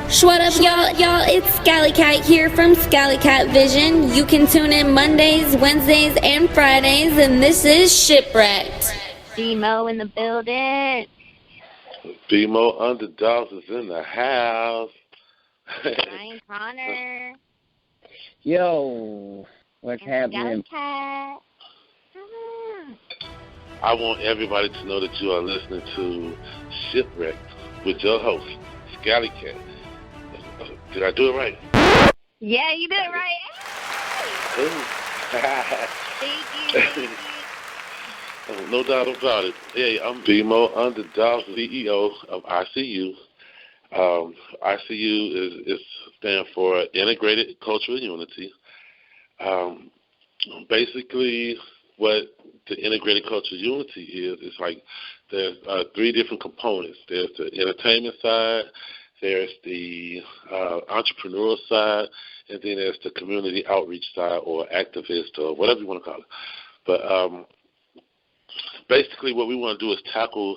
What up, y'all? It's Scally Cat here from Scally Cat Vision. You can tune in Mondays, Wednesdays, and Fridays, and this is Shipwrecked. D-Mo in the building. B-Mo Underdogs is in the house. Ryan Connor. Yo, what's happening? Cat. I want everybody to know that you are listening to Shipwrecked with your host, Scally Cat. Did I do it right? Yeah, you did it right. Thank you. No doubt about it. Hey, I'm B-Mo Underdogs, CEO of ICU. ICU is stand for Integrated Cultural Unity. Basically, what the Integrated Cultural Unity is like there's three different components. There's the entertainment side, there's the entrepreneurial side, and then there's the community outreach side or activist or whatever you want to call it. But basically what we want to do is tackle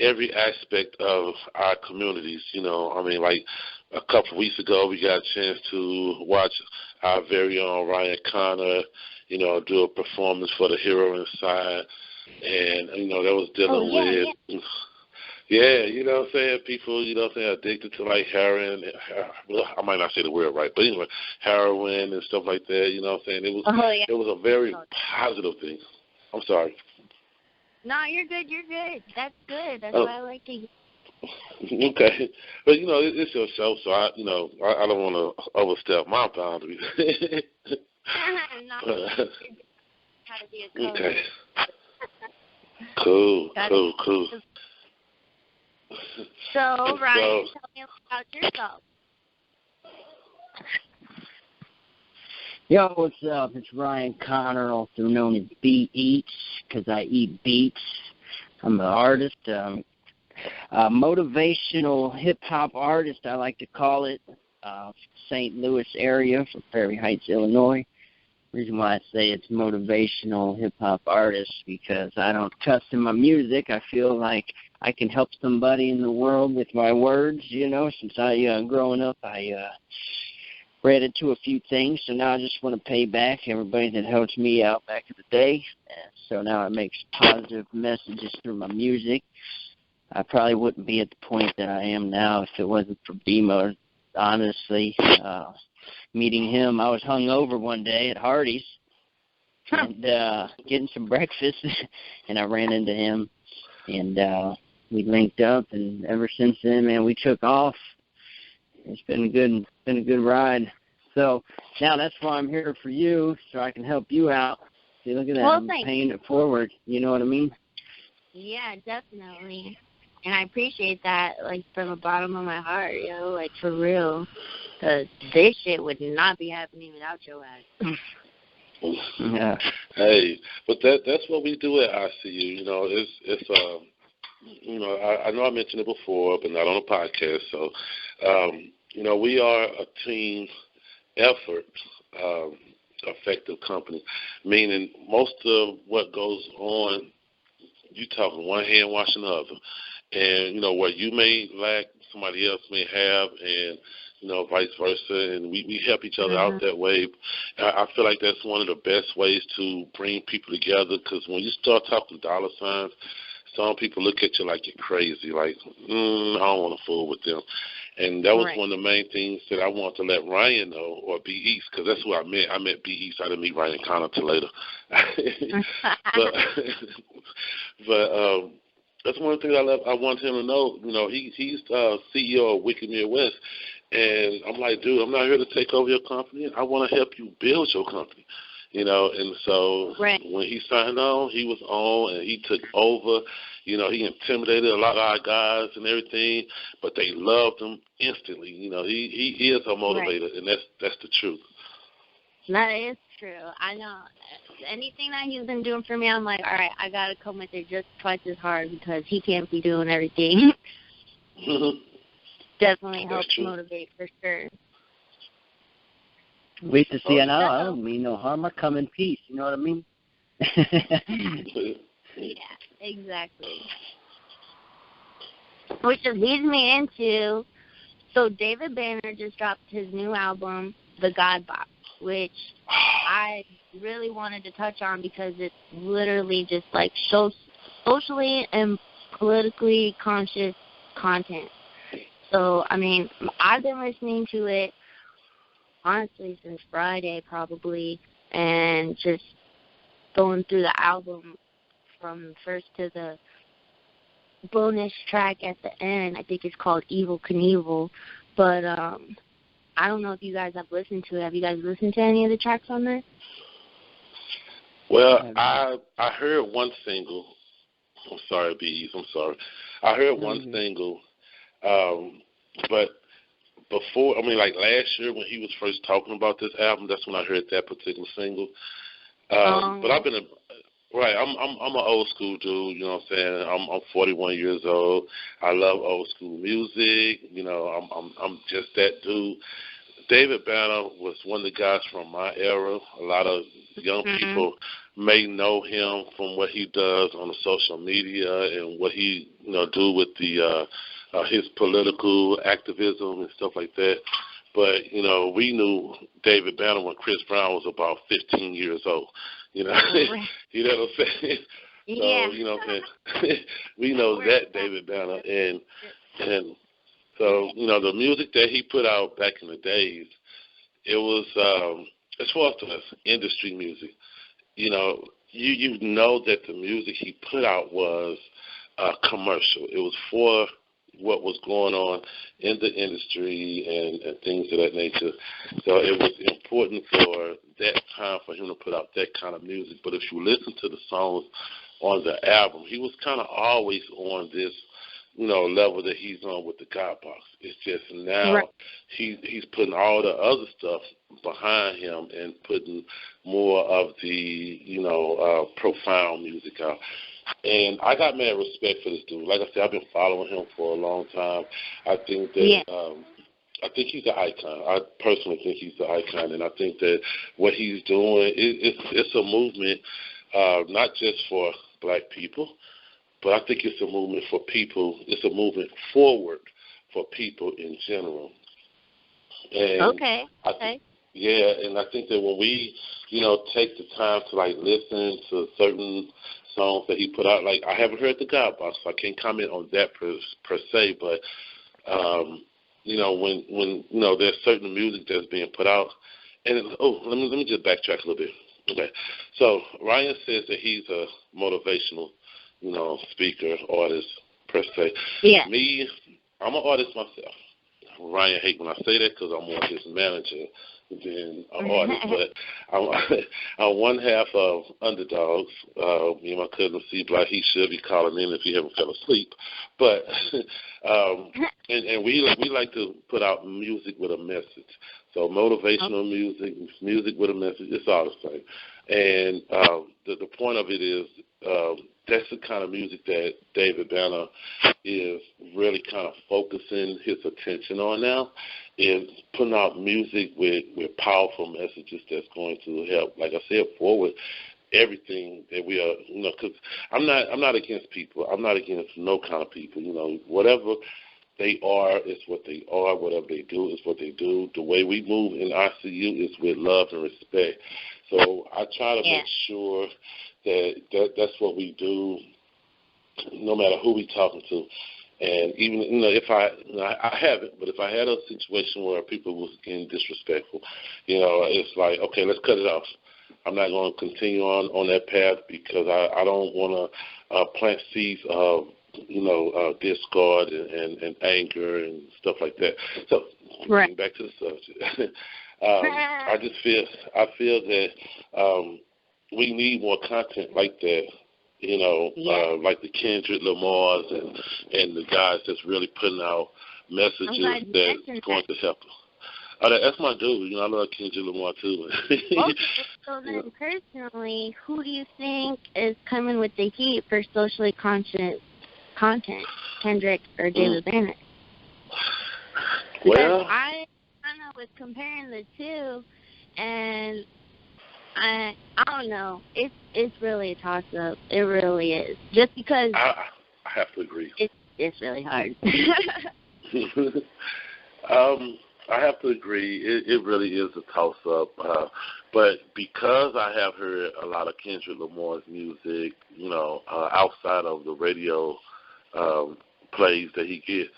every aspect of our communities. You know, I mean, like a couple of weeks ago, we got a chance to watch our very own Ryan Connor, you know, do a performance for the Hero Inside. And, you know, that was dealing with, yeah, you know what I'm saying, people, you know what I'm saying, addicted to, like, heroin. Well, I might not say the word right, but anyway, heroin and stuff like that, you know what I'm saying. It was a very positive thing. I'm sorry. No, you're good. That's good. That's why I like it. Okay. But, you know, it's your show, so I don't want to overstep my boundaries. No, how to be a coach. Okay. Cool. So, Ryan, tell me about yourself. Yo, what's up? It's Ryan Connor, also known as Beat Eats, because I eat beats. I'm an artist, a motivational hip-hop artist, I like to call it, St. Louis area from Prairie Heights, Illinois. Reason why I say it's motivational hip-hop artist, because I don't cuss in my music. I feel like I can help somebody in the world with my words, you know. Since growing up, I read into a few things, so now I just want to pay back everybody that helped me out back in the day. So now I make positive messages through my music. I probably wouldn't be at the point that I am now if it wasn't for B-Mo, honestly. Meeting him, I was hungover one day at Hardee's and getting some breakfast, and I ran into him, and we linked up, and ever since then, man, we took off. It's been a good ride. So now that's why I'm here for you, so I can help you out. See, look at that. I'm paying it forward. You know what I mean? Yeah, definitely. And I appreciate that, like, from the bottom of my heart, yo, like, for real. Because this shit would not be happening without your ass. Yeah. Hey, but that's what we do at ICU. You know, it's you know, I know I mentioned it before, but not on a podcast. So, you know, we are a team effort, effective company, meaning most of what goes on, you talking one hand washing the other. And, you know, what you may lack, somebody else may have, and, you know, vice versa. And we help each other out that way. I feel like that's one of the best ways to bring people together, because when you start talking dollar signs, some people look at you like you're crazy, like, I don't want to fool with them. And that was one of the main things that I want to let Ryan know, or B. East, because that's who I met. I met B. East. I didn't meet Ryan Connor till later. but that's one of the things I want him to know. You know, he's CEO of Wicked Midwest. And I'm like, dude, I'm not here to take over your company. I want to help you build your company. You know, and so when he signed on, he was on, and he took over. You know, he intimidated a lot of our guys and everything, but they loved him instantly. You know, he is a motivator, and that's the truth. That is true. I know. Anything that he's been doing for me, I'm like, all right, I got to come with it just twice as hard, because he can't be doing everything. Definitely helps motivate for sure. Wait to see. I don't mean no harm. I come in peace. You know what I mean? Yeah, exactly. Which just leads me into So David Banner just dropped his new album, The God Box, which I really wanted to touch on because it's literally just like socially and politically conscious content. So, I mean, I've been listening to it, honestly, since Friday probably, and just going through the album from first to the bonus track at the end. I think it's called Evil Knievel. But I don't know if you guys have listened to it. Have you guys listened to any of the tracks on there? Well, I heard one single. I'm sorry, Bees. I'm sorry. I heard one single, but before, I mean, like last year when he was first talking about this album, that's when I heard that particular single. But I've been I'm an old school dude. You know what I'm saying? I'm 41 years old. I love old school music. You know, I'm just that dude. David Banner was one of the guys from my era. A lot of young people may know him from what he does on the social media and what he, do with the his political activism and stuff like that. But, we knew David Banner when Chris Brown was about 15 years old. You know what I'm saying? Yeah. So, you know what I'm saying? We know that David Banner. And so, the music that he put out back in the days, it was, as far as industry music, you know that the music he put out was commercial. It was for what was going on in the industry and things of that nature. So it was important for that time for him to put out that kind of music. But if you listen to the songs on the album, he was kind of always on this, level that he's on with the God Box. It's just now he's putting all the other stuff behind him and putting more of the, profound music out. And I got mad respect for this dude. Like I said, I've been following him for a long time. I think that I think he's an icon. I personally think he's an icon, and I think that what he's doing it's a movement, not just for black people, but I think it's a movement for people. It's a movement forward for people in general. And and I think that when we, take the time to listen to certain songs that he put out, I haven't heard the God Box, so I can't comment on that per se, but when there's certain music that's being put out, and let me just backtrack a little bit. Okay, so Ryan says that he's a motivational, speaker, artist per se. Yeah. Me, I'm an artist myself. Ryan hate when I say that because I'm more his manager than an artist, but I'm one half of Underdogs. Me and my cousin C Black, he should be calling in if he haven't fell asleep. But and we like to put out music with a message. So motivational music with a message, it's all the same. And the point of it is that's the kind of music that David Banner is really kind of focusing his attention on now, is putting out music with powerful messages that's going to help, like I said, forward everything that we are, because I'm not against people. I'm not against no kind of people. Whatever they are is what they are. Whatever they do is what they do. The way we move in ICU is with love and respect. So I try to make sure that's what we do, no matter who we talking to. And even, if I haven't, but if I had a situation where people was getting disrespectful, it's like, okay, let's cut it off. I'm not going to continue on that path because I don't want to plant seeds of, discord and anger and stuff like that. So, getting back to the subject. I feel that we need more content like that, like the Kendrick Lamars and the guys that's really putting out messages that's going to help us. That's my dude. I love Kendrick Lamar too. Okay, so then personally, who do you think is coming with the heat for socially conscious content, Kendrick or David Banner? Well, I kind of was comparing the two, and I don't know. It's really a toss up. It really is. Just because I have to agree. It's really hard. I have to agree. It really is a toss-up. But because I have heard a lot of Kendrick Lamar's music, outside of the radio plays that he gets,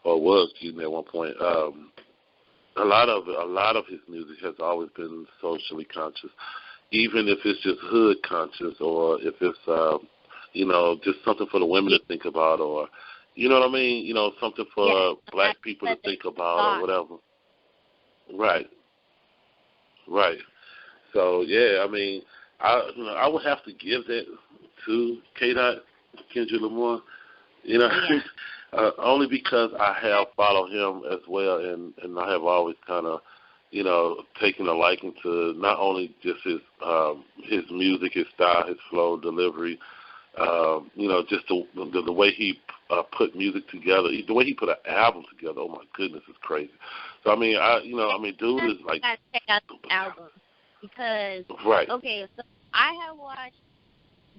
or was getting at one point, a lot of his music has always been socially conscious, even if it's just hood conscious, or if it's just something for the women to think about, or you know what I mean, something for black people to think about, or whatever. Right. So yeah, I mean, I would have to give that to K-Dot, Kendrick Lamar, only because I have followed him as well, and I have always kind of, taken a liking to not only just his music, his style, his flow, delivery, just the way he put music together, the way he put an album together. Oh my goodness, it's crazy. So I mean, dude is like. I check out the album because right. Okay, so I have watched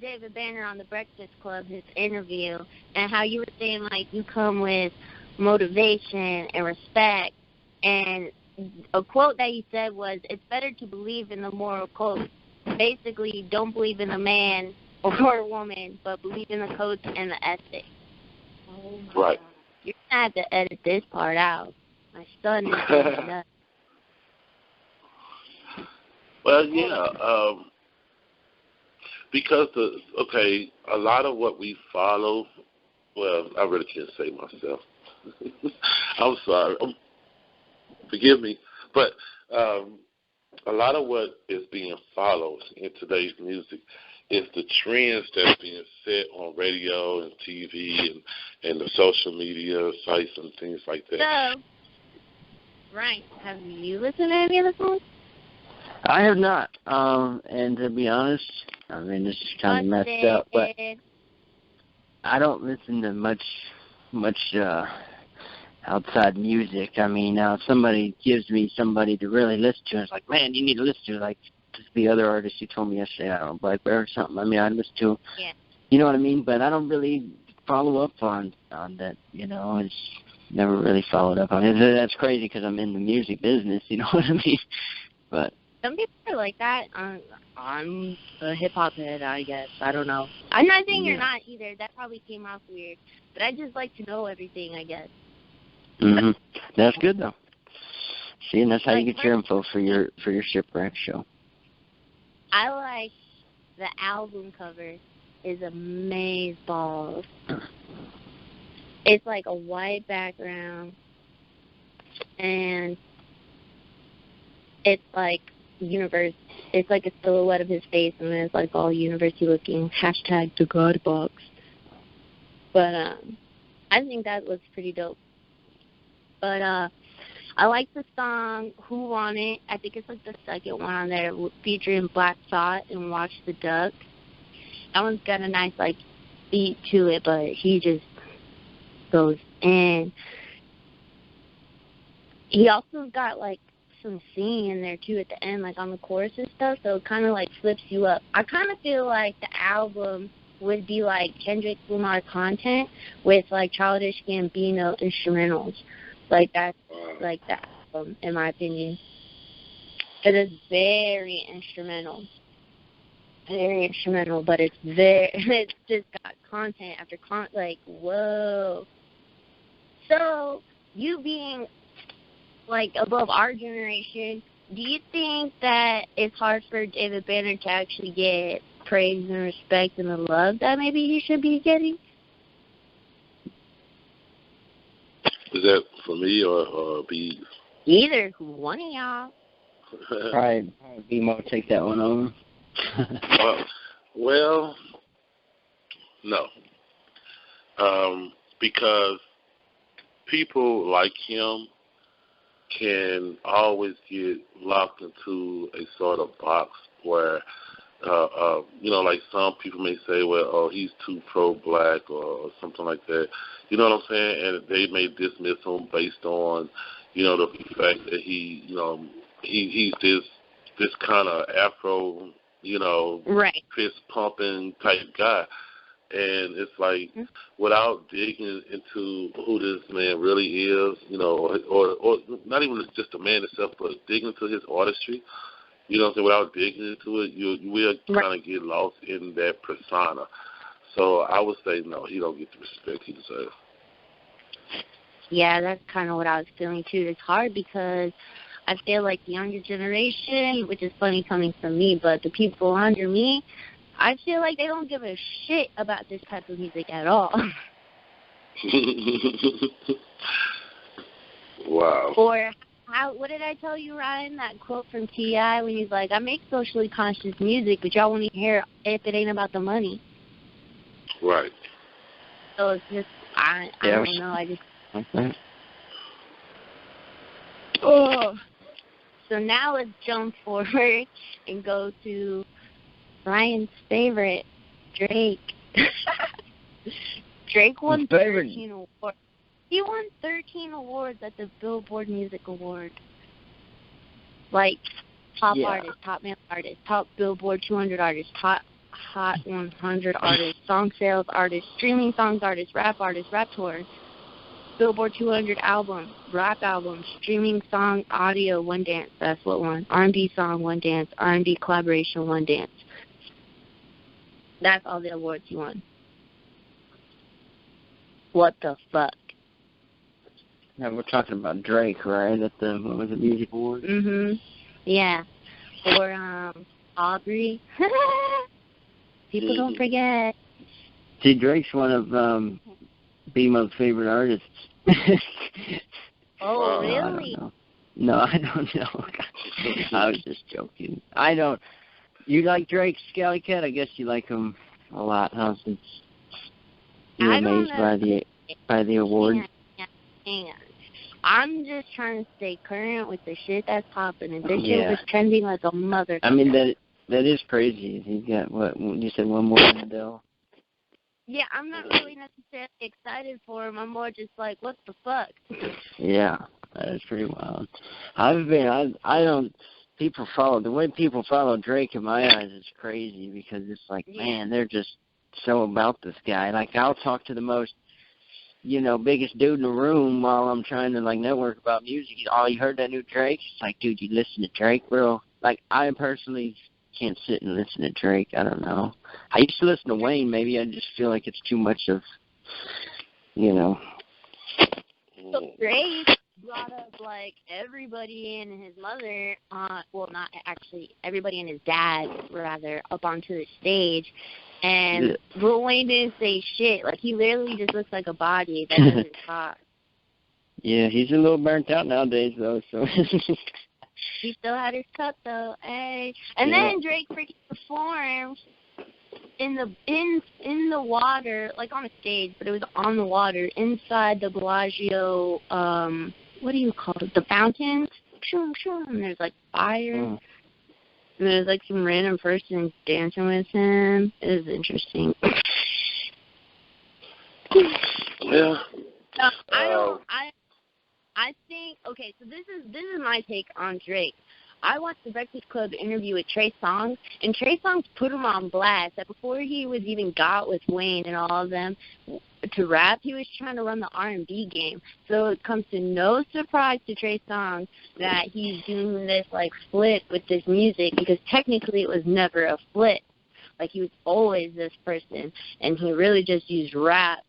David Banner on the Breakfast Club, his interview, and how you were saying like you come with motivation and respect, and a quote that he said was, "It's better to believe in the moral code." Basically, don't believe in a man or a woman, but believe in the codes and the ethics. Oh my right. God. You're gonna have to edit this part out. My son is doing nuts. Well, yeah, because a lot of what we follow. Well, I really can't say myself. I'm sorry. Forgive me, but a lot of what is being followed in today's music is the trends that's being set on radio and TV and the social media sites and things like that. So, right, have you listened to any of the songs? I have not. And to be honest, I mean, this is kind of messed up, but I don't listen to much outside music. I mean, now if somebody gives me somebody to really listen to, it's like, man, you need to listen to, like the other artist you told me yesterday, I don't know, Black Bear or something. I mean, I listen to, you know what I mean? But I don't really follow up on that, It's never really followed up on it. That's crazy because I'm in the music business, you know what I mean? But some people are like that on a hip-hop head, I guess. I don't know. I'm not saying you're not either. That probably came off weird. But I just like to know everything, I guess. Mm-hmm. That's good, though. See, and that's how you get your info for your Shipwreck show. I like the album cover is amazeballs. It's like a white background, and it's like it's like a silhouette of his face, and it's like all university looking, hashtag the God box. But I think that looks pretty dope. But I like the song Who Want It. I think it's like the second one on there, featuring Black Thought and Watch the Duck. That one's got a nice like beat to it, but he just goes in. He also got like some singing in there too at the end, like on the chorus and stuff, so it kind of like flips you up. I kind of feel like the album would be like Kendrick Lamar content with like Childish Gambino instrumentals. Like that's like the album, in my opinion. It is very instrumental, but it's just got content after content. Like, whoa. So you being like above our generation, do you think that it's hard for David Banner to actually get praise and respect and the love that maybe he should be getting? Is that for me or B? Either. One of y'all. Right. B-Mo, take that one over. Well, no. Because people like him can always get locked into a sort of box where, like some people may say, well, oh, he's too pro-black or something like that. You know what I'm saying? And they may dismiss him based on, the fact that he's this kind of Afro, right, fist-pumping type guy. And it's like, without digging into who this man really is, you know, or not even just the man itself, but digging into his artistry, you know what I'm saying, without digging into it, you will kind of get lost in that persona. So I would say, no, he don't get the respect he deserves. Yeah, that's kind of what I was feeling, too. It's hard because I feel like the younger generation, which is funny coming from me, but the people under me, I feel like they don't give a shit about this type of music at all. Wow. Or what did I tell you, Ryan? That quote from T.I. when he's like, I make socially conscious music, but y'all won't hear if it ain't about the money. Right. So it's just, I don't know. I just... Oh. So now let's jump forward and go to Ryan's favorite, Drake. Drake won 13 awards. He won 13 awards at the Billboard Music Award. Like, top artist, top male artist, top Billboard 200 artist, top Hot 100 artist, song sales artist, streaming songs artist, rap tour, Billboard 200 album, rap album, streaming song audio, one dance, that's what won. R&B song, one dance, R&B collaboration, one dance. That's all the awards he won. What the fuck? Now we're talking about Drake, right? At the, what was it, Music Awards? Yeah. Or Aubrey. People don't forget. See, Drake's one of BMO's favorite artists. Oh, really? No, I don't know. I was just joking. I don't. You like Drake, Scally Cat? I guess you like him a lot, huh? Since you're amazed by the award. Yeah. I'm just trying to stay current with the shit that's popping, and this shit was trending like a mother. I mean, that is crazy. He's got, what, you said one more than Adele? Yeah, I'm not really necessarily excited for him. I'm more just like, what the fuck? Yeah, that is pretty wild. I don't, the way people follow Drake in my eyes is crazy because it's like, man, they're just so about this guy. Like, I'll talk to the most, biggest dude in the room while I'm trying to, like, network about music. Oh, you heard that new Drake? It's like, dude, you listen to Drake, bro? Like, I personally can't sit and listen to Drake. I don't know. I used to listen to Wayne. Maybe I just feel like it's too much of, So Drake brought up, like, everybody and his mother, well, not actually, everybody and his dad, rather, up onto the stage. And Lil Wayne didn't say shit. Like, he literally just looks like a body that doesn't talk. Yeah, he's a little burnt out nowadays, though, so... He still had his cut, though. Hey. And then Drake freaking performed in the water, like on a stage, but it was on the water, inside the Bellagio, what do you call it? The fountain? And there's, like, fire. And there's, like, some random person dancing with him. It was interesting. Yeah. I think, okay, so this is my take on Drake. I watched the Breakfast Club interview with Trey Songz, and Trey Songz put him on blast that before he was even got with Wayne and all of them to rap, he was trying to run the R&B game. So it comes to no surprise to Trey Songz that he's doing this, like, flip with this music, because technically it was never a flip. Like, he was always this person, and he really just used rap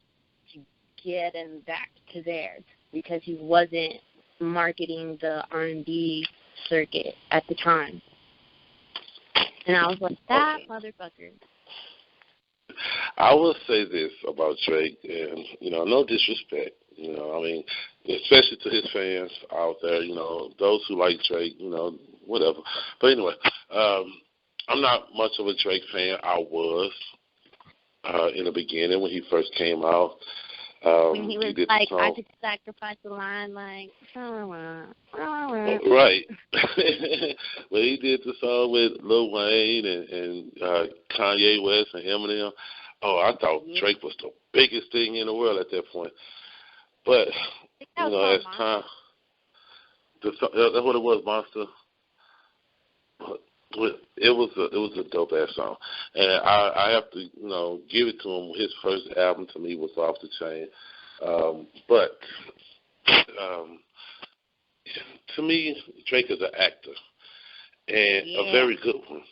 to get him back to theirs, because he wasn't marketing the R&B circuit at the time. And I was like, that motherfucker. I will say this about Drake, and, no disrespect, I mean, especially to his fans out there, those who like Drake, whatever. But anyway, I'm not much of a Drake fan. I was in the beginning when he first came out. When he was like, I could sacrifice the line, like, right. When he did the song with Lil Wayne and Kanye West and Eminem, I thought Drake was the biggest thing in the world at that point. But, as time, that's what it was, Monster. It was a dope ass song, and I have to give it to him. His first album to me was off the chain, but to me, Drake is an actor and a very good one.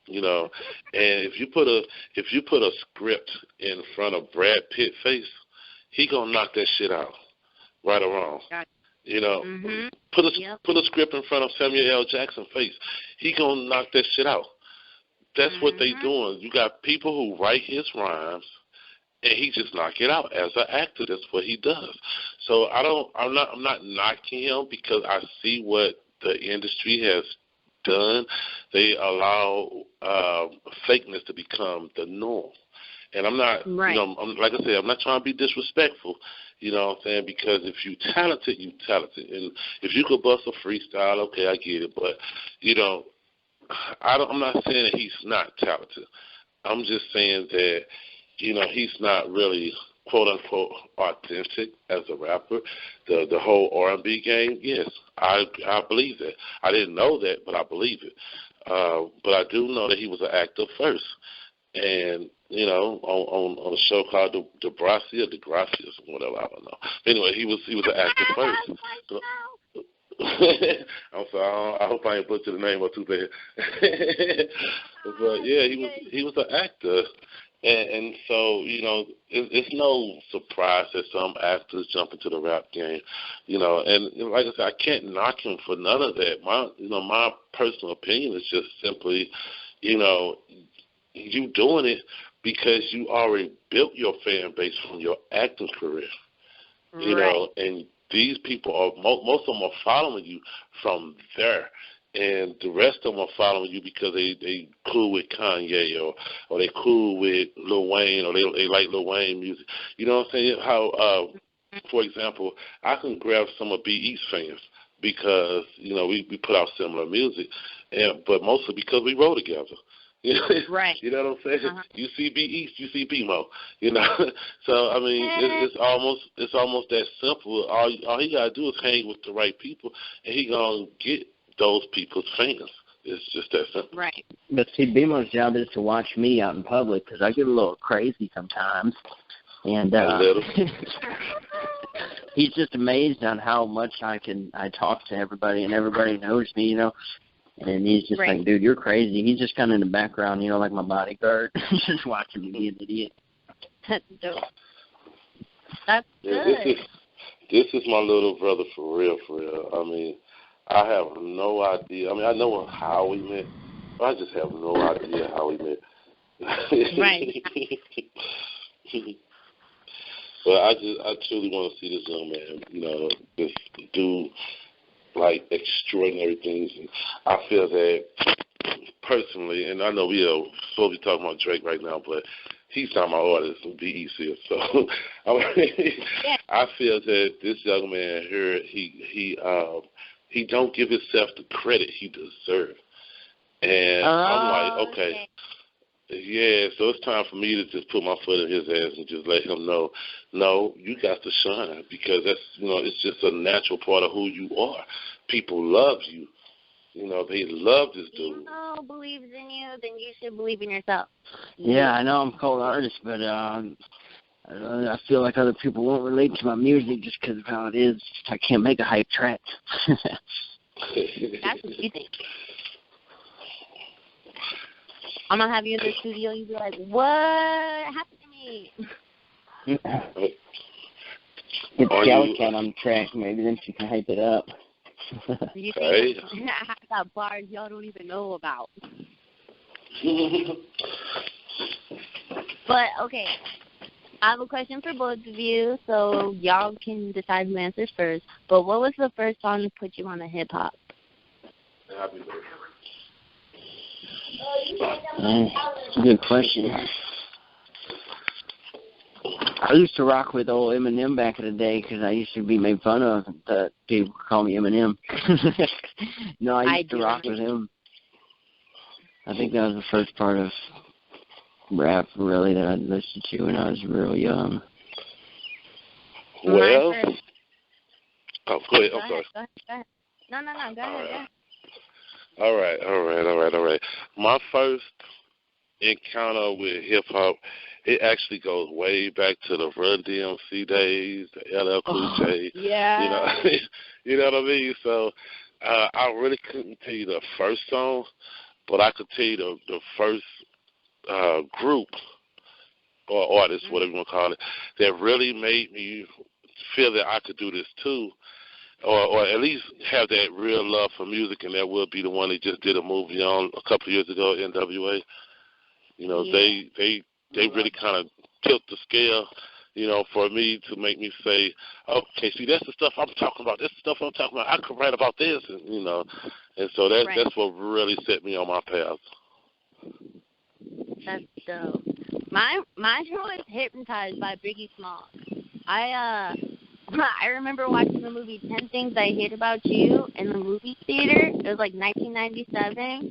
And if you put a script in front of Brad Pitt face, he gonna knock that shit out, right or wrong. Gotcha. Put a script in front of Samuel L. Jackson face, he gonna knock that shit out. That's what they doing. You got people who write his rhymes, and he just knock it out as an actor. That's what he does. So I'm not knocking him because I see what the industry has done. They allow fakeness to become the norm. And I'm not, like I said, I'm not trying to be disrespectful, you know what I'm saying, because if you talented, you talented. And if you could bust a freestyle, okay, I get it. But, I'm not saying that he's not talented. I'm just saying that, he's not really, quote-unquote, authentic as a rapper. The whole R&B game, yes, I believe that. I didn't know that, but I believe it. But I do know that he was an actor first. And, on a show called Degrassi or Degrassi or whatever, I don't know. Anyway, he was an actor first. I'm sorry, I hope I ain't butchered the name up too bad. But yeah, he was an actor. And so, it's no surprise that some actors jump into the rap game, and like I said, I can't knock him for none of that. My personal opinion is just simply, you doing it because you already built your fan base from your acting career, and these people most of them are following you from there. And the rest of them are following you because they cool with Kanye or they cool with Lil Wayne or they like Lil Wayne music. You know what I'm saying? How, for example, I can grab some of B.E.'s fans because, we put out similar music, but mostly because we roll together. Right. You know what I'm saying? You see B.E., you see B-Mo. So I mean, it's almost that simple. All he gotta do is hang with the right people, and he gonna get those people's fans. It's just that simple. Right. But see, B-Mo's job is to watch me out in public because I get a little crazy sometimes, and he's just amazed on how much I talk to everybody, and everybody knows me, And he's just like, dude, you're crazy. He's just kind of in the background, like my bodyguard, just watching me be an idiot. That's dope. That's good. This is my little brother for real, for real. I mean, I have no idea. I mean, I know how we met, but I just have no idea how we met. Right. But I truly want to see this young man, just do like extraordinary things. And I feel that personally, and I know we are supposed to be talking about Drake right now, but he's not my artist, so be easier. So I feel that this young man here, he don't give himself the credit he deserves. And I'm like, okay. Yeah, so it's time for me to just put my foot in his ass and just let him know, no, you got to shine because that's, it's just a natural part of who you are. People love you. They love this dude. If believes in you, then you should believe in yourself. Yeah, I know I'm a cold artist, but I feel like other people won't relate to my music just because of how it is. I can't make a hype track. That's what you think. I'm going to have you in the studio and you'll be like, what happened to me? Get Scout Cat on the track. Maybe then she can hype it up. You think I got bars y'all don't even know about. But, okay, I have a question for both of you, so y'all can decide who answers first. But what was the first song that put you on the hip-hop? Happy birthday. Good question. I used to rock with old Eminem back in the day because I used to be made fun of. People call me Eminem. No, I used to rock with him. I think that was the first part of rap, really, that I listened to when I was real young. Well, go ahead. I'm sorry. Go ahead. No, go ahead. All right. My first encounter with hip hop, it actually goes way back to the Run DMC days, the LL Cool J. Yeah. You know, you know what I mean. So I really couldn't tell you the first song, but I could tell you the first group or artist, whatever you want to call it, that really made me feel that I could do this too. Or at least have that real love for music, and that will be the one they just did a movie on a couple of years ago, NWA. You know, Yeah. they really kind of tilt the scale, you know, for me to make me say, okay, see, that's the stuff I'm talking about. That's the stuff I'm talking about. I could write about this, and you know, and so that's what really set me on my path. That's dope. My show is Hypnotized by Biggie Smalls. I remember watching the movie 10 Things I Hate About You in the movie theater. It was like 1997.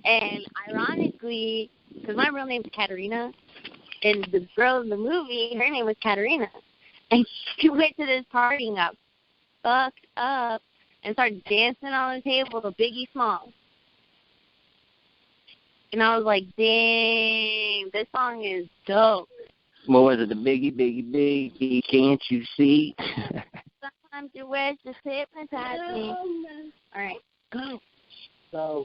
And ironically, because my real name is Katerina, and the girl in the movie, her name was Katerina. And she went to this party and got fucked up and started dancing on the table to Biggie Smalls. And I was like, dang, this song is dope. What was it? The Biggie, can't you see? Sometimes your wish just hypnotize me. All right, go. So,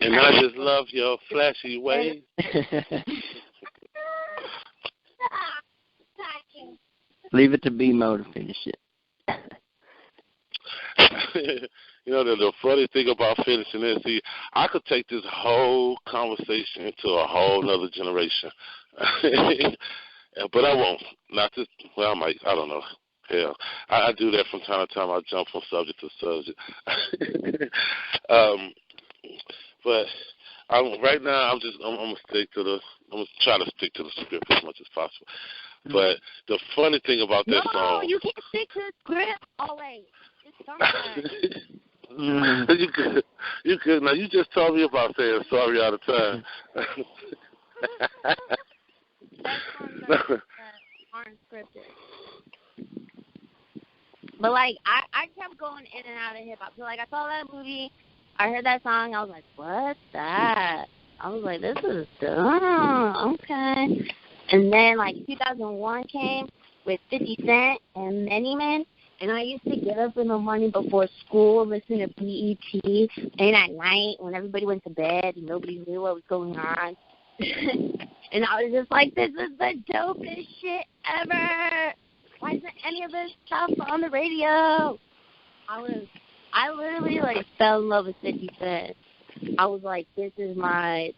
and I just love your flashy ways. Leave it to B-Mo to finish it. You know, the funny thing about finishing this, see, I could take this whole conversation into a whole nother generation. But I won't. Not this. Well, I might. I don't know. Hell, I do that from time to time. I jump from subject to subject. But right now, I'm gonna stick to the. I'm gonna try to stick to the script as much as possible. But the funny thing about that song. No, you can't stick to the script always. Just sometimes. You could. Now you just told me about saying sorry all the time. That's aren't scripted. But like I kept going in and out of hip hop. So like I saw that movie, I heard that song, I was like, what's that? I was like, this is dumb. Okay. And then like 2001 came with 50 Cent and Many Men. And I used to get up in the morning before school, listen to BET, and at night when everybody went to bed and nobody knew what was going on. And I was just like, this is the dopest shit ever. Why isn't any of this stuff on the radio? I literally like fell in love with 50 Cent. I was like, this is my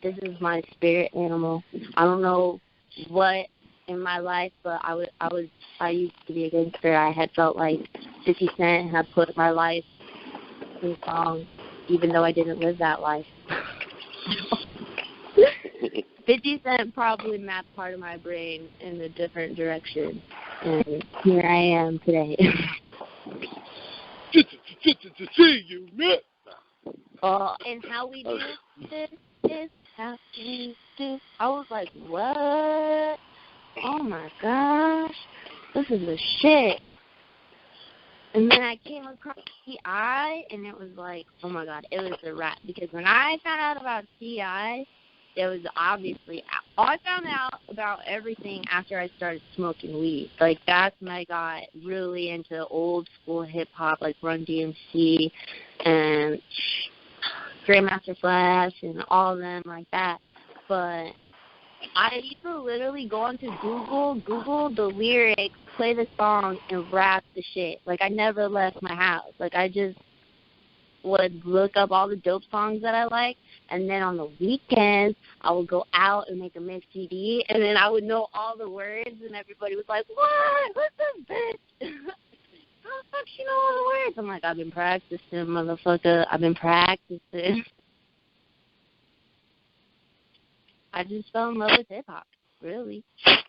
spirit animal. I don't know what in my life, but I used to be a gangster. I had felt like 50 Cent had put my life in song, even though I didn't live that life. 50 Cent probably mapped part of my brain in a different direction, and here I am today. See you, man. And how we do this is how we do. I was like, what? Oh my gosh, this is the shit. And then I came across T.I., and it was like, oh my god, it was a wrap. Because when I found out about T.I., it was obviously, I found out about everything after I started smoking weed. Like, that's when I got really into old school hip hop, like Run DMC and Grandmaster Flash and all of them like that. But I used to literally go onto Google the lyrics, play the song, and rap the shit. Like, I never left my house. Like, I just would look up all the dope songs that I like, and then on the weekends, I would go out and make a mix CD, and then I would know all the words, and everybody was like, what? What's this bitch? How the fuck she know all the words? I'm like, I've been practicing, motherfucker. I've been practicing. I just fell in love with hip-hop, really. Yeah.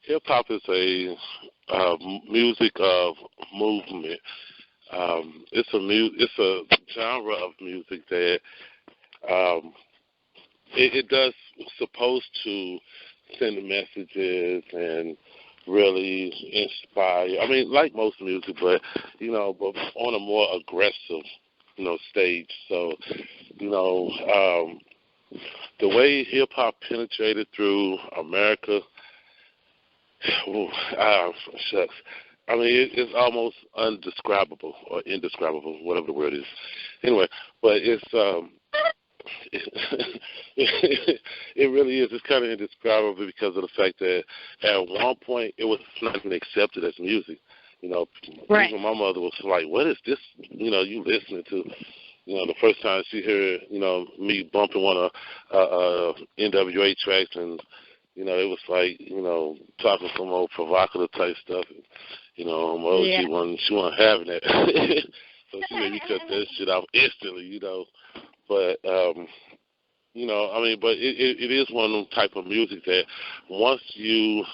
Hip-hop is a music of movement. It's a genre of music that it does supposed to send messages and really inspire. I mean, like most music, but but on a more aggressive stage. So, the way hip hop penetrated through America, shucks. I mean, it's almost undescribable or indescribable, whatever the word is. Anyway, but it's it really is. It's kind of indescribable because of the fact that at one point it was not even accepted as music. Right. Even my mother was like, "What is this? You listening to?" The first time she heard, me bumping one of NWA tracks, and it was like, talking some old provocative type stuff. And, she wasn't having that, so she made me cut that shit off instantly. But but it is one of them type of music that once you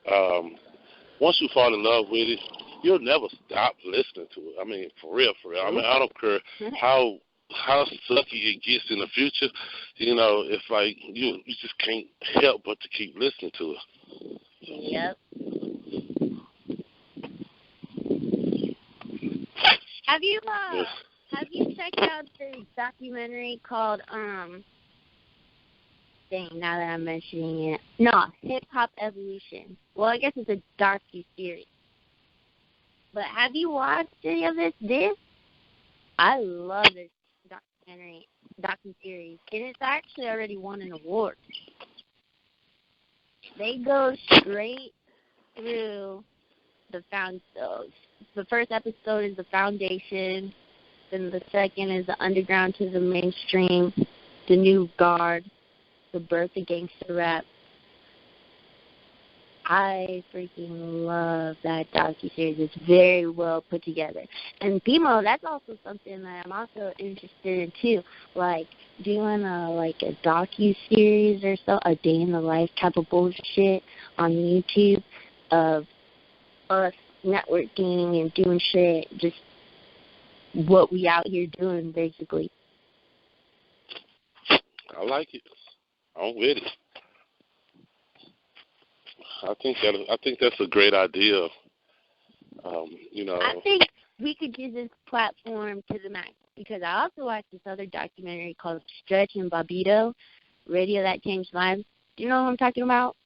fall in love with it, you'll never stop listening to it. I mean, for real. I mean, I don't care how sucky it gets in the future. It's like you just can't help but to keep listening to it. Yep. Have you checked out the documentary called now that I'm mentioning it. No, Hip Hop Evolution. Well, I guess it's a docu-series. But have you watched any of this? I love this docu-series. And it's actually already won an award. They go straight through the first episode is the foundation. Then the second is the underground to the mainstream, the new guard, the birth of gangster rap. I freaking love that docu-series. It's very well put together. And BMO, that's also something that I'm also interested in too. Like doing a docu-series or so, a day in the life type of bullshit on YouTube of us networking and doing shit, just what we out here doing basically. I like it. I'm with it. I think that's a great idea. I think we could use this platform to the max because I also watched this other documentary called Stretch and Bobbito, Radio That Changed Lives. Do you know what I'm talking about?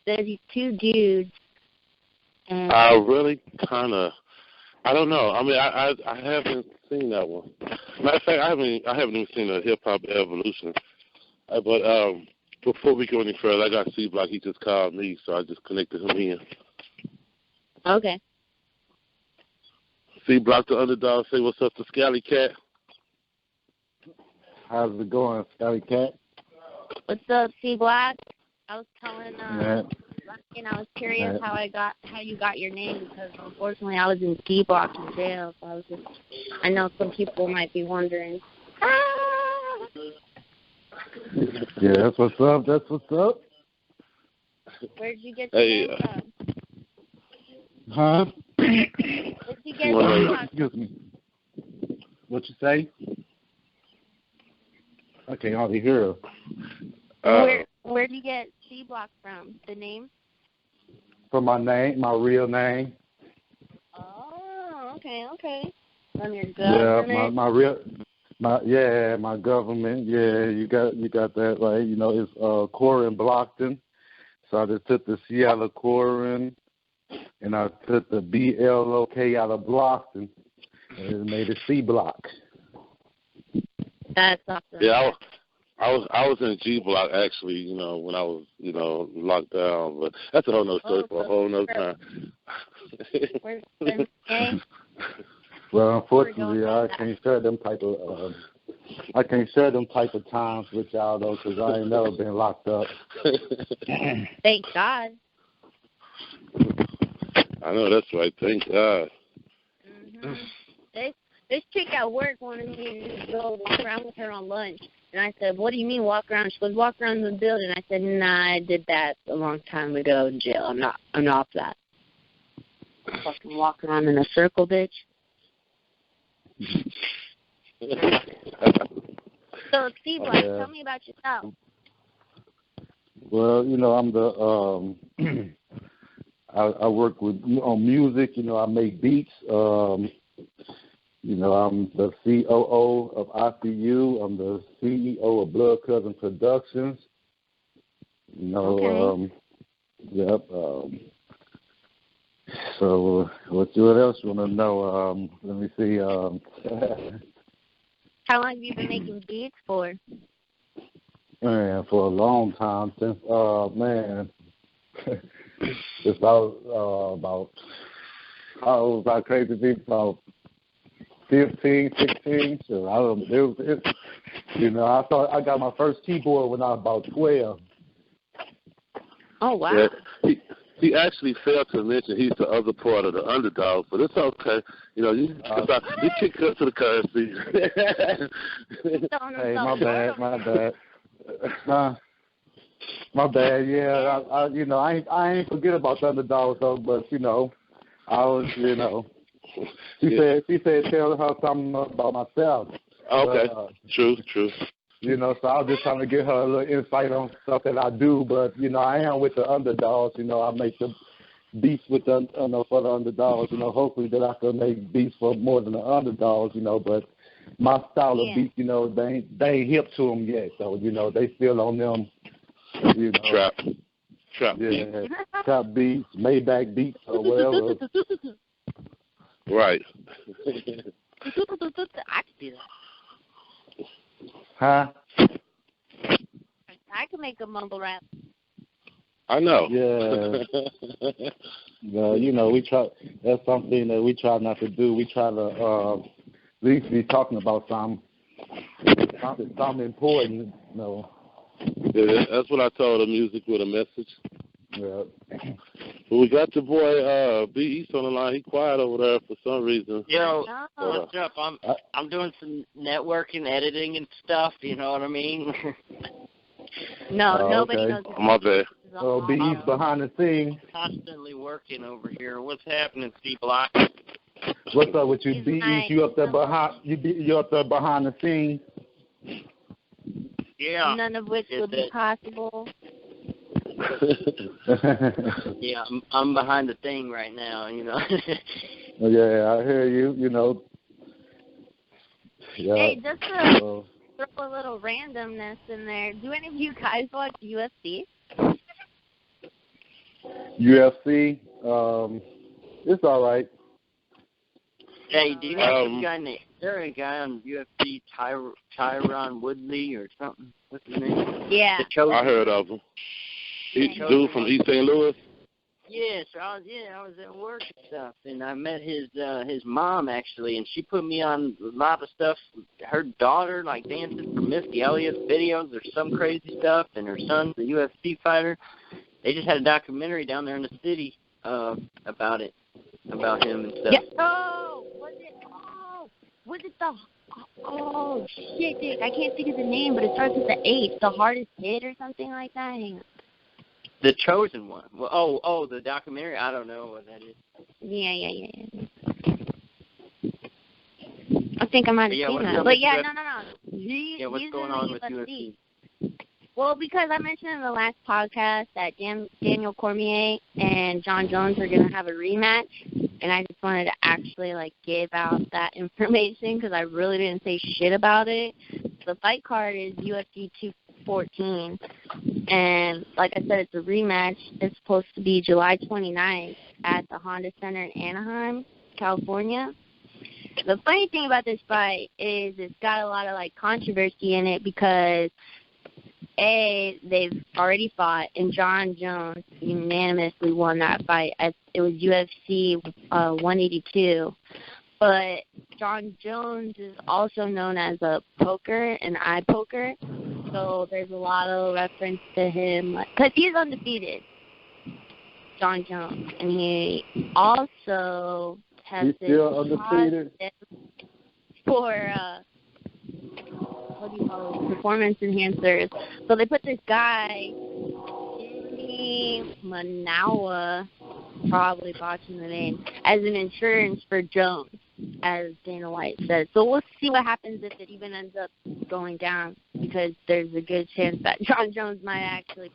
There's these two dudes. And I really I don't know. I mean, I haven't seen that one. Matter of fact, I haven't even seen a Hip Hop Evolution. But before we go any further, I got C-Block. He just called me, so I just connected him in. Okay. C-Block, the underdog, say what's up to Scally Cat. How's it going, Scally Cat? What's up, C-Block? I was telling and I was curious how you got your name because unfortunately I was in D-Block in jail, so I know some people might be wondering. Yeah, that's what's up. Where'd you get your name from? Huh? Where'd you get your Excuse me. What you say? I can't hardly hear. Where'd you get C-Block from? The name? From my name, my real name. Oh, okay. From your government? Yeah, my government. Yeah, you got that right. It's Corin Blockton. So I just took the C out of Corin, and I took the B-L-O-K out of Blockton, and it made it C-Block. That's awesome. Yeah, I was in G-Block actually, when I was, locked down. But that's a whole nother story for a whole nother time. Well, unfortunately, I can't share them type of times with y'all though, because I ain't never been locked up. Thank God. I know that's right. Thank God. Mm-hmm. This chick at work wanted me to go walk around with her on lunch. And I said, what do you mean walk around? She goes, walk around the building. I said, nah, I did that a long time ago in jail. I'm off that. Fucking walk around in a circle, bitch. So, Steve, tell me about yourself. Well, I'm the I work on music. You know, I make beats. You know, I'm the COO of ICU. I'm the CEO of Blood Cousin Productions. You know, Okay. yep. So what else you want to know? Let me see. How long have you been making beats for? Man, for a long time, since man, it's about how old was I crazy people? About 15, 16. So I don't. You know, I thought I got my first keyboard when I was about 12. Oh, wow. Yeah. He actually failed to mention he's the other part of the underdog, but it's okay. You know, you kick us to the currency. Hey, my bad. My bad. Yeah, I you know, I ain't forget about the underdog though, but you know, I was, you know, she said tell her something about myself. Okay, but, true. You know, so I was just trying to get her a little insight on stuff that I do, but you know, I am with the underdogs. You know, I make the beats with the for the underdogs. You know, hopefully that I can make beats for more than the underdogs. You know, but my style of beats, you know, they ain't hip to them yet. So you know, they still on them. You know, trap yeah, beats. trap beats, Maybach beats, or whatever. Right. I could do that. Huh? I could make a mumble rap. I know. Yeah. You know, we try. That's something that we try not to do. We try to at least be talking about something important. You know. Yeah, that's what I told her. Music with a message. Yeah. But we got your boy B East on the line. He quiet over there for some reason. Yo, what's up? I'm doing some networking, editing, and stuff. You know what I mean? No, nobody okay. knows. My bad. B East behind the scenes. Constantly working over here. What's happening, C Block? What's up with you, B East? You up there behind? You up there behind the scenes? Yeah. None of which would be possible. Yeah, I'm behind the thing right now, you know. Yeah, I hear you. You know. Yeah. Hey, just to throw a little randomness in there, do any of you guys watch UFC? UFC, it's all right. Hey, do you know some guy named? Is there a guy on UFC, Tyron Woodley or something? What's his name? Yeah. I heard of him. He's dude from East St. Louis. Yeah, so I was at work and stuff, and I met his mom actually, and she put me on a lot of stuff. Her daughter like dancing for Missy Elliott's videos or some crazy stuff, and her son's a UFC fighter. They just had a documentary down there in the city about him and stuff. Yeah. Oh, shit, dude. I can't think of the name, but it starts with the H. The Hardest Hit or something like that. Hang on. The Chosen One. Well, the documentary. I don't know what that is. Yeah. I think I might have seen that. But yeah, no. What's going on with UFC? Well, because I mentioned in the last podcast that Daniel Cormier and John Jones are going to have a rematch, and I just wanted to actually, give out that information because I really didn't say shit about it. The fight card is UFC 214, and like I said, it's a rematch. It's supposed to be July 29th at the Honda Center in Anaheim, California. The funny thing about this fight is it's got a lot of, controversy in it because they've already fought, and John Jones unanimously won that fight. It was UFC 182. But John Jones is also known as a poker, an eye poker. So there's a lot of reference to him. Because he's undefeated, John Jones. And he also tested undefeated for performance enhancers. So they put this guy, Jimmy Manawa, probably botching the name, as an insurance for Jones. as Dana White said. So we'll see what happens if it even ends up going down, because there's a good chance that John Jones might actually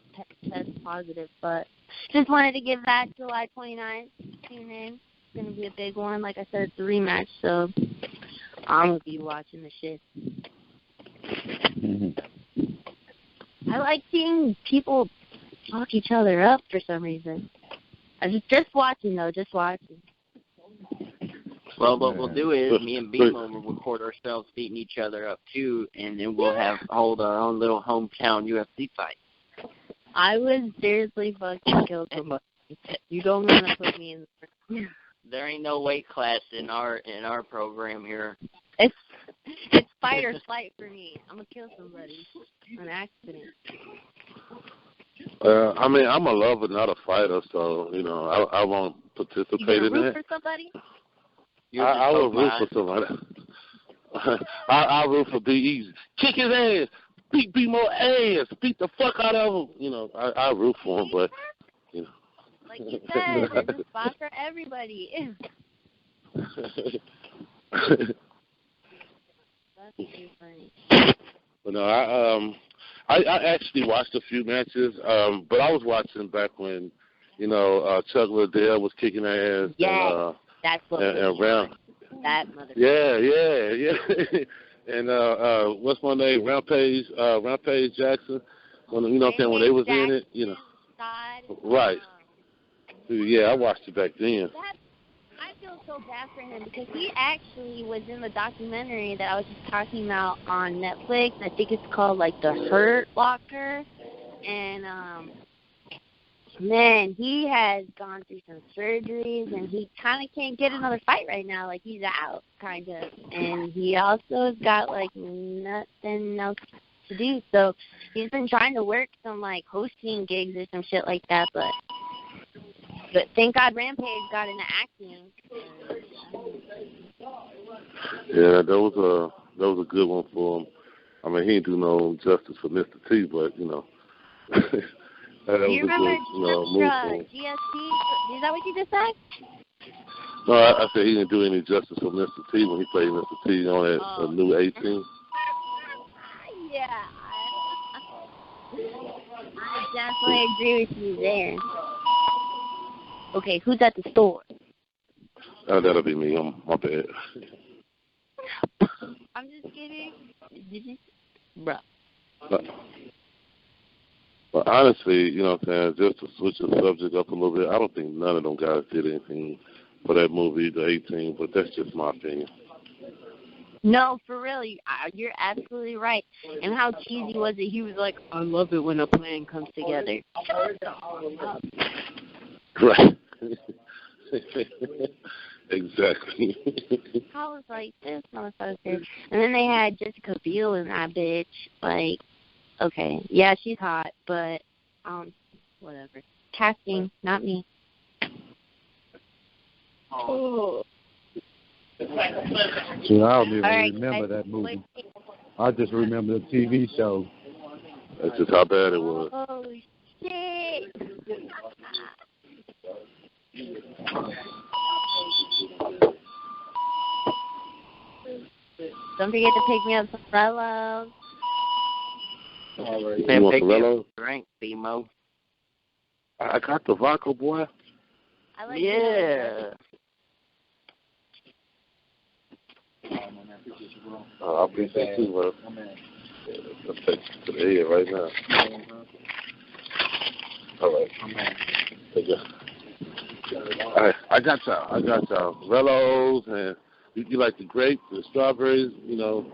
test positive. But just wanted to give that July 29th. Tune in. It's going to be a big one. Like I said, it's a rematch, so I'm going to be watching the shit. I like seeing people fuck each other up for some reason. I was just watching, though, just watching. Well, what we'll do is me and BMO will record ourselves beating each other up, too, and then we'll hold our own little hometown UFC fight. I would seriously fucking kill somebody. You don't want to put me in. There ain't no weight class in our program here. It's fight or flight for me. I'm gonna kill somebody on accident. I mean, I'm a lover, not a fighter, so I won't participate in root that. For somebody? I will root for somebody. I root for Big Easy. Kick his ass. Beat more ass. Beat the fuck out of him. I root for him, but like you said, there's a spot for everybody. That's too funny. But no, I actually watched a few matches, but I was watching back when, Chuck Liddell was kicking ass. Yeah, and, that's what. And round. That motherfucker. Yeah. And what's my name? Rampage Jackson. When when they was in it, Right. Yeah, I watched it back then. I feel so bad for him because he actually was in the documentary that I was just talking about on Netflix. I think it's called like The Hurt Locker, and man, he has gone through some surgeries, and he kind of can't get another fight right now. Like, he's out, kind of. And he also has got, like, nothing else to do. So he's been trying to work some, like, hosting gigs or some shit like that. But thank God Rampage got into acting. Yeah, that was a good one for him. I mean, he didn't do no justice for Mr. T, but, that do you remember GST? Is that what you just said? No, I said he didn't do any justice for Mr. T when he played Mr. T on that new 18. Yeah, I definitely agree with you there. Okay, who's at the store? That'll be me. My bad. I'm just kidding. Did you? Bruh. But honestly, what I'm saying, just to switch the subject up a little bit, I don't think none of them guys did anything for that movie, the 18, but that's just my opinion. No, for real, you're absolutely right. And how cheesy was it? He was like, I love it when a plan comes together. Right. Exactly. I was like, this motherfucker. And then they had Jessica Biel in that bitch. Like, okay, yeah, she's hot, but whatever. Casting, not me. Oh. See, I don't even remember that movie. I just remember the TV show. That's just how bad it was. Oh, shit. Don't forget to pick me up some Rellos. You want some Rellos? Drink, BMO. I got the vodka, boy. I like yeah. I appreciate you, bro. Let's take it to the head right now. All right. I got y'all. Rellos, and you like the grapes, the strawberries, No.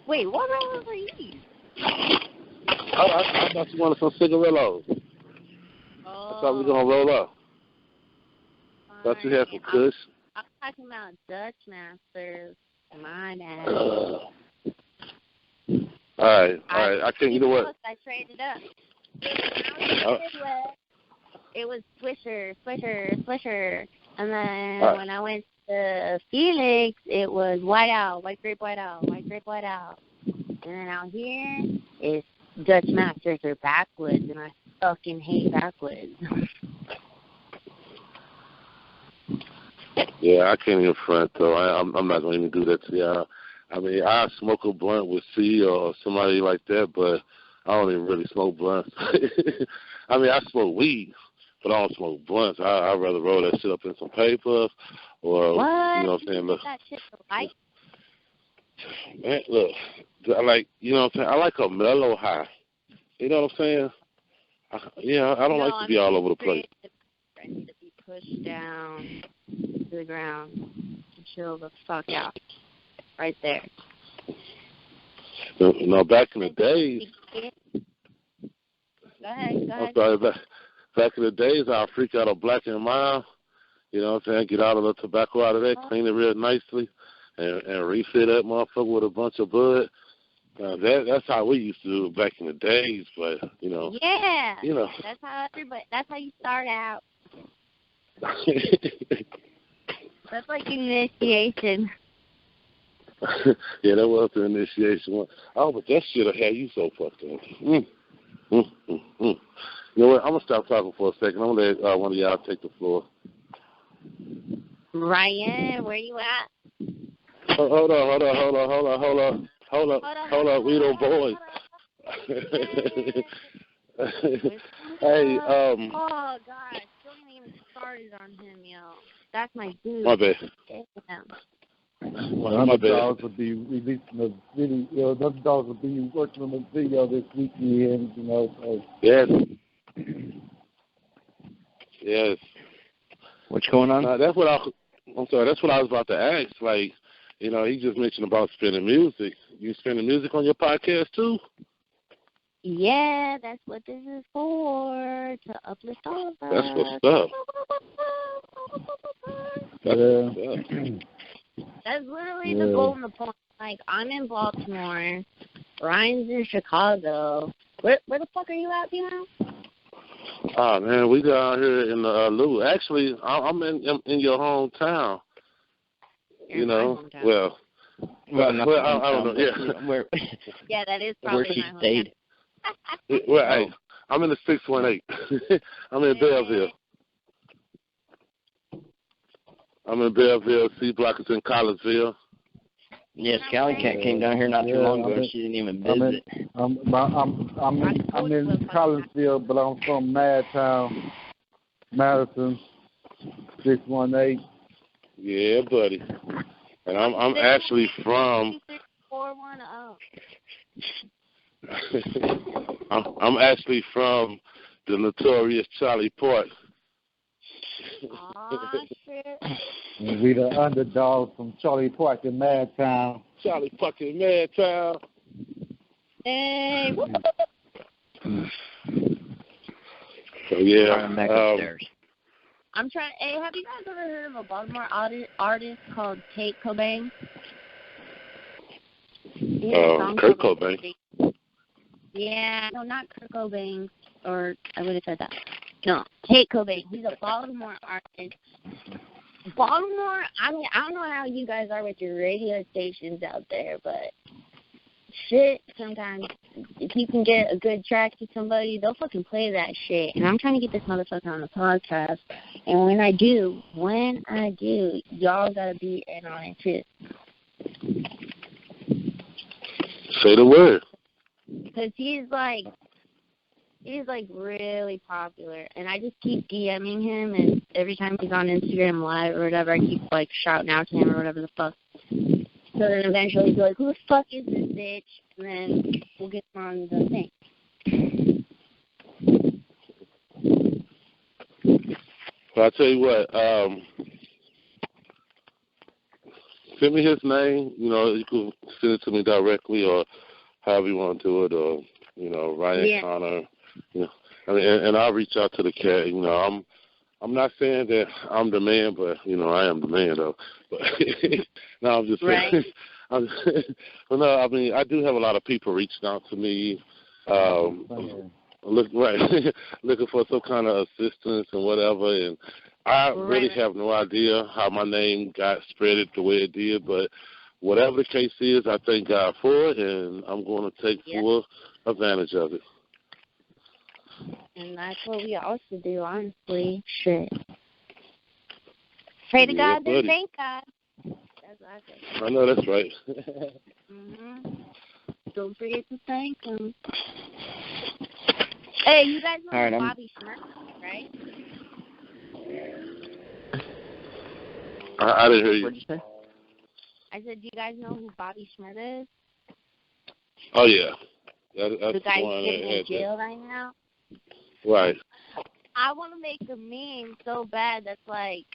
Wait, what Rellos are these? I thought you wanted some cigarillos. I thought we were going to roll up. Thought you had some Kush. I'm talking about Dutch Masters. My bad. All right. I can't, you know what? I traded up. It was Swisher. And then when I went to Phoenix, it was white grape white out. And then out here, it's Dutch Masters or backwoods, and I fucking hate backwoods. Yeah, I can't even front though. I'm not gonna even do that to y'all. I mean, I smoke a blunt with C or somebody like that, but I don't even really smoke blunts. I mean, I smoke weed, but I don't smoke blunts. I'd rather roll that shit up in some paper, or What? you know what I'm saying. Look, that shit to light? man, look, I like, you know what I'm saying. I like a mellow high. You know what I'm saying? I don't like to be all over the place. Ready to be pushed down to the ground to chill the fuck out. Right there. No, back in the days. Go ahead. I'm sorry, back in the days, I'll freak out a black and mild. You know what I'm saying? Get all of the tobacco out of that, clean it real nicely, and refill that motherfucker with a bunch of bud. That's how we used to do it back in the days, but you know. Yeah. You know. That's how you start out. That's like initiation. Yeah, that was the initiation one. Oh, but that shit will have you so fucked up. You know what? I'm going to stop talking for a second. I'm going to let one of y'all take the floor. Ryan, where you at? Hold on. We the boys. Hey, oh, God. Don't even started on him, yo. That's my dude. My bad. Damn. Well, my dogs will be releasing a video. Those dogs will be working on a video this weekend. You know. So. Yes. What's going on? That's what I'm sorry. That's what I was about to ask. Like, you know, he just mentioned about spinning music. You spinning music on your podcast too? Yeah, that's what this is for, to uplift all of us. That's what's up. That's literally the goal and the point. Like, I'm in Baltimore. Ryan's in Chicago. Where the fuck are you at, Pino? Oh, man, we down here in the Lou. Actually, I'm in your hometown. You're you know, hometown. well, I don't know. Yeah, yeah, that is probably where she my stayed. Well, hey, I'm in the 618. I'm in Belleville. I'm in Belleville. C Block is in Collinsville. Yes, Cali Cat came down here not too long ago. She didn't even visit. I'm in Collinsville, but I'm from Madtown, Madison, 618. Yeah, buddy. And I'm actually from. 410. I'm actually from the notorious Charlie Port. Aw, shit. And we the underdogs from Charlie Park in Madtown. Charlie fucking Madtown. Hey, So yeah, I'm back upstairs. I'm trying. Hey, have you guys ever heard of a Baltimore artist called Kate Cobain? Kurt Cobain. Yeah, no, not Kurt Cobain, or I would have said that. No, Kate Cobain. He's a Baltimore artist. Baltimore, I mean, I don't know how you guys are with your radio stations out there, but shit, sometimes if you can get a good track to somebody, they'll fucking play that shit. And I'm trying to get this motherfucker on the podcast. And when I do, y'all gotta be in on it too. Say the word. Because he's really popular, and I just keep DMing him, and every time he's on Instagram Live or whatever, I keep like shouting out to him or whatever the fuck. So then eventually he'll be like, "Who the fuck is this bitch?" And then we'll get him on the thing. Well, I'll tell you what. Send me his name. You know, you can send it to me directly, or however you want to do it, or Ryan Connor. You know, I mean, and I'll reach out to the cat. You know, I'm not saying that I'm the man, but I am the man though. But no, I'm just saying. Well, no, I mean, I do have a lot of people reaching out to me, looking for some kind of assistance and whatever. And I really have no idea how my name got spread the way it did, but whatever the case is, I thank God for it, and I'm going to take full advantage of it. And that's what we also do, honestly. Shit. Pray to Yeah, God, then buddy. thank God. That's what I say. I know that's right. Don't forget to thank him. Hey, you guys know All right, who Bobby Schmurk is, right? I didn't hear you. What'd you say? I said, do you guys know who Bobby Schmurk is? Oh, yeah. That's The guy one who's sitting that in had jail right now? that. Right. I want to make a meme so bad that's like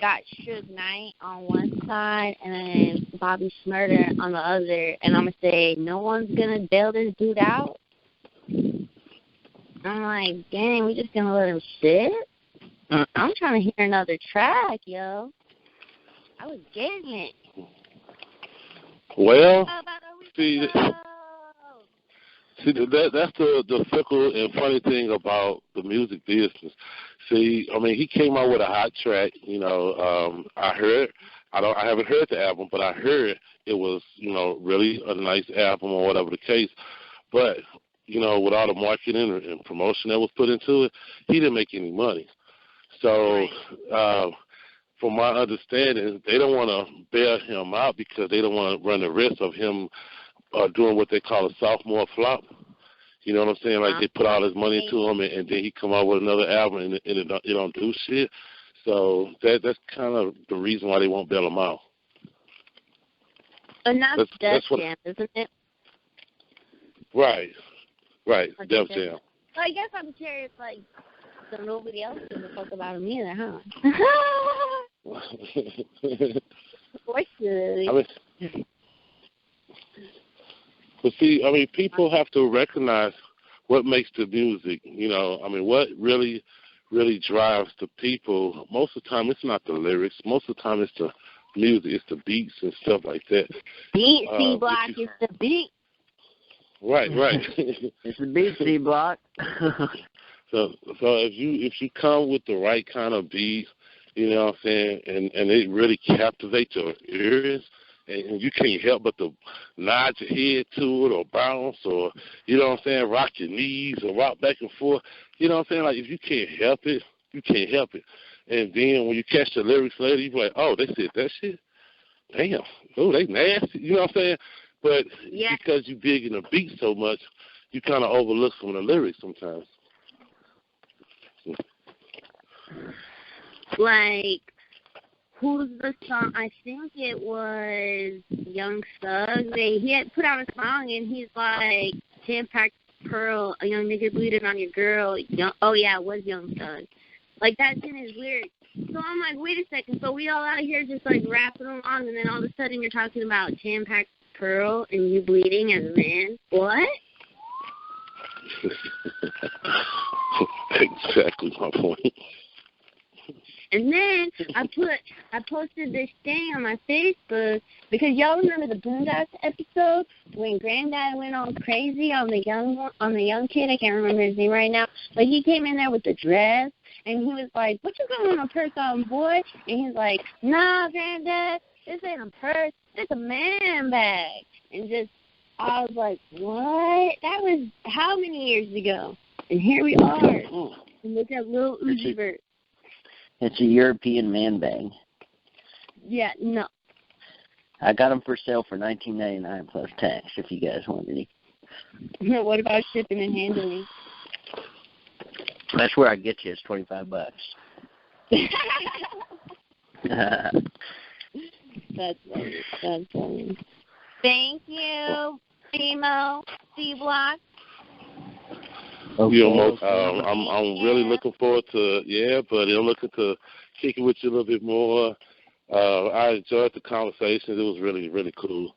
got Suge Knight on one side and then Bobby Schmurder on the other, and I'm going to say, no one's going to bail this dude out? I'm like, dang, we just going to let him sit? I'm trying to hear another track, yo. I was getting it. Well, How about a week see, ago? that's the fickle and funny thing about the music business. See, I mean, he came out with a hot track. You know, I haven't heard the album, but I heard it was, you know, really a nice album or whatever the case. But you know, with all the marketing and promotion that was put into it, he didn't make any money. So, from my understanding, they don't want to bail him out because they don't want to run the risk of him doing what they call a sophomore flop. You know what I'm saying? Like they put all his money into him, and then he come out with another album, and it don't do shit. So that's kind of the reason why they won't bail him out. And that's Def what, Jam, isn't it? Right. Def Jam. So I guess I'm curious, like, so nobody else gives a fuck about him either, huh? Fortunately. I mean, but see, I mean, people have to recognize what makes the music. You know, I mean, what really drives the people. Most of the time, it's not the lyrics. Most of the time, it's the music, it's the beats and stuff like that. Beat C-Block is the beat. Right. It's the beat C-Block. So if you come with the right kind of beat, you know what I'm saying, and it really captivates your ears, and you can't help but to nod your head to it or bounce or, you know what I'm saying, rock your knees or rock back and forth. You know what I'm saying? Like, if you can't help it, you can't help it. And then when you catch the lyrics later, you be like, oh, they said that shit? Damn. Oh, they nasty. You know what I'm saying? But because you dig in the beat so much, you kind of overlook some of the lyrics sometimes. Like, who's the song? I think it was Young Thug. He had put out a song, and he's like, 10-pack pearl, a young nigga bleeding on your girl. Oh, yeah, it was Young Thug. Like, that's in his lyrics. So I'm like, wait a second. So we all out here just, like, rapping along, and then all of a sudden you're talking about 10-pack pearl and you bleeding as a man? What? Exactly my point. And then I posted this thing on my Facebook because y'all remember the Boondocks episode when Granddad went all crazy on the young kid. I can't remember his name right now, but he came in there with the dress and he was like, "What you got on a purse on, boy?" And he's like, "Nah, Granddad, this ain't a purse. It's a man bag." And just I was like, "What?" That was how many years ago? And here we are. And look at Lil Uzi Vert. It's a European man bag. Yeah, no. I got them for sale for $19.99 plus tax. If you guys want any. What about shipping and handling? That's where I get you. It's $25. That's funny. Thank you, Emo C-Block. Okay. I'm really looking forward to, but I'm looking to kick it with you a little bit more. I enjoyed the conversation. It was really, really cool.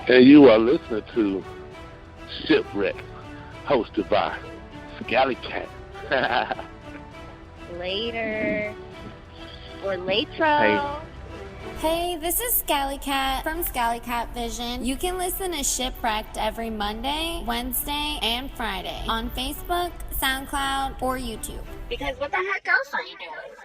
And you are listening to Shipwrecked, hosted by Scally Cat. Later. Or latro. Hey, this is Scally Cat from Scally Cat Vision. You can listen to Shipwrecked every Monday, Wednesday, and Friday on Facebook, SoundCloud, or YouTube. Because what the heck else are you doing?